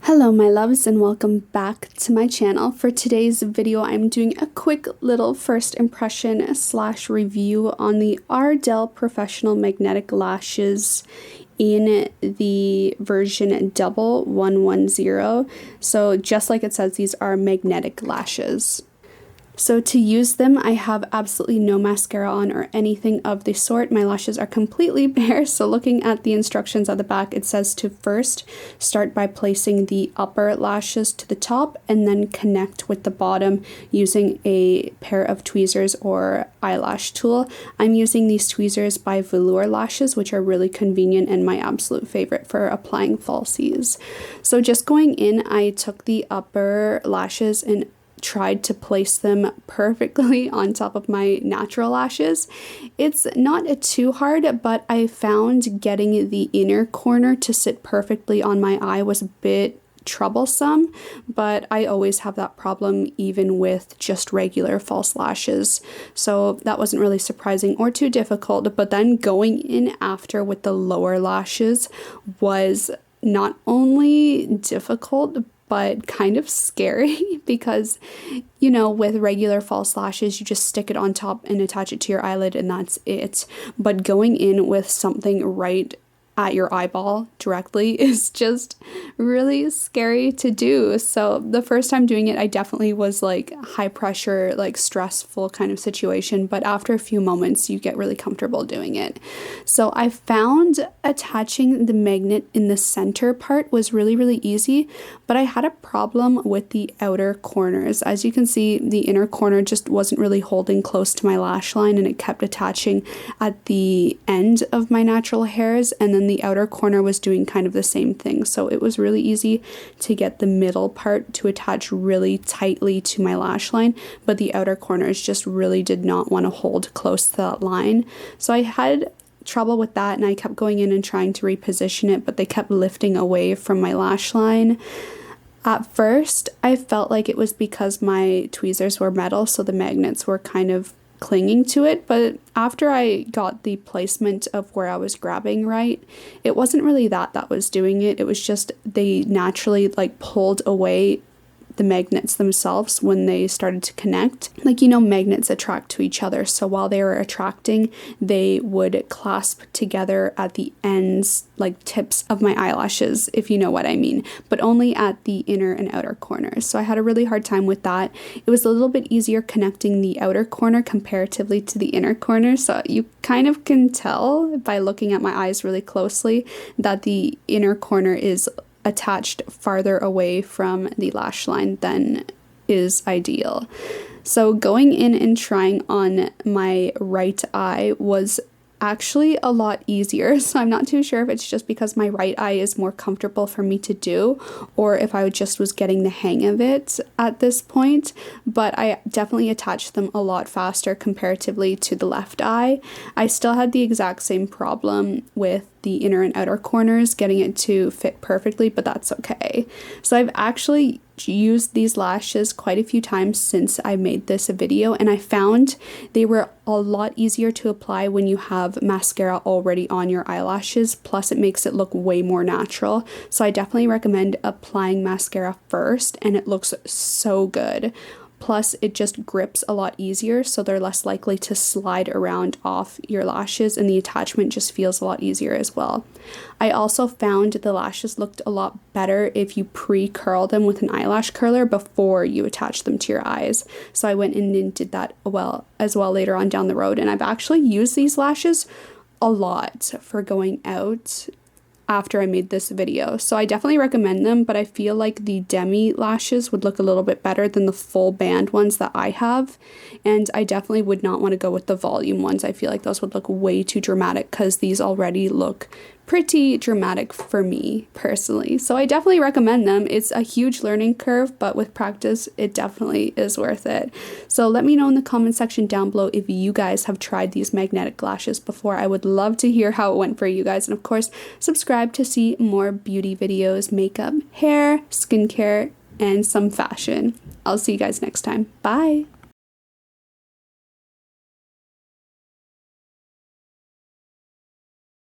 Hello my loves and welcome back to my channel. For today's video I'm doing a quick little first impression slash review on the Ardell Professional Magnetic Lashes in the version 110. So just like it says, these are magnetic lashes. So to use them, I have absolutely no mascara on or anything of the sort. My lashes are completely bare. So looking at the instructions at the back, it says to first start by placing the upper lashes to the top and then connect with the bottom using a pair of tweezers or eyelash tool. I'm using these tweezers by Velour Lashes, which are really convenient and my absolute favorite for applying falsies. So just going in, I took the upper lashes and tried to place them perfectly on top of my natural lashes. It's not too hard, but I found getting the inner corner to sit perfectly on my eye was a bit troublesome, but I always have that problem even with just regular false lashes, so that wasn't really surprising or too difficult. But then going in after with the lower lashes was not only difficult but kind of scary because, you know, with regular false lashes, you just stick it on top and attach it to your eyelid and that's it. But going in with something right at your eyeball directly is just really scary to do. So the first time doing it, I definitely was like high pressure, like stressful kind of situation, but after a few moments you get really comfortable doing it. So I found attaching the magnet in the center part was really easy, but I had a problem with the outer corners. As you can see, the inner corner just wasn't really holding close to my lash line and it kept attaching at the end of my natural hairs, and then the outer corner was doing kind of the same thing. So it was really easy to get the middle part to attach really tightly to my lash line, but the outer corners just really did not want to hold close to that line. So I had trouble with that and I kept going in and trying to reposition it, but they kept lifting away from my lash line. At first, I felt like it was because my tweezers were metal, so the magnets were kind of clinging to it, but after I got the placement of where I was grabbing right, it wasn't really that was doing it. It was just they naturally like pulled away the magnets themselves when they started to connect. Like, you know, magnets attract to each other, so while they were attracting, they would clasp together at the ends, like tips of my eyelashes, if you know what I mean, but only at the inner and outer corners. So I had a really hard time with that. It was a little bit easier connecting the outer corner comparatively to the inner corner, so you kind of can tell by looking at my eyes really closely that the inner corner is attached farther away from the lash line than is ideal. So going in and trying on my right eye was actually a lot easier. So I'm not too sure if it's just because my right eye is more comfortable for me to do or if I just was getting the hang of it at this point, but I definitely attached them a lot faster comparatively to the left eye. I still had the exact same problem with the inner and outer corners, getting it to fit perfectly, but that's okay. So I've actually used these lashes quite a few times since I made this video, and I found they were a lot easier to apply when you have mascara already on your eyelashes, plus it makes it look way more natural. So I definitely recommend applying mascara first, and it looks so good. Plus, it just grips a lot easier, so they're less likely to slide around off your lashes, and the attachment just feels a lot easier as well. I also found the lashes looked a lot better if you pre-curl them with an eyelash curler before you attach them to your eyes. So I went in and did that as well later on down the road, and I've actually used these lashes a lot for going out after I made this video. So I definitely recommend them, but I feel like the demi lashes would look a little bit better than the full band ones that I have, and I definitely would not want to go with the volume ones. I feel like those would look way too dramatic because these already look pretty dramatic for me personally. So I definitely recommend them. It's a huge learning curve, but with practice, it definitely is worth it. So let me know in the comment section down below if you guys have tried these magnetic lashes before. I would love to hear how it went for you guys. And of course, subscribe to see more beauty videos, makeup, hair, skincare, and some fashion. I'll see you guys next time. Bye!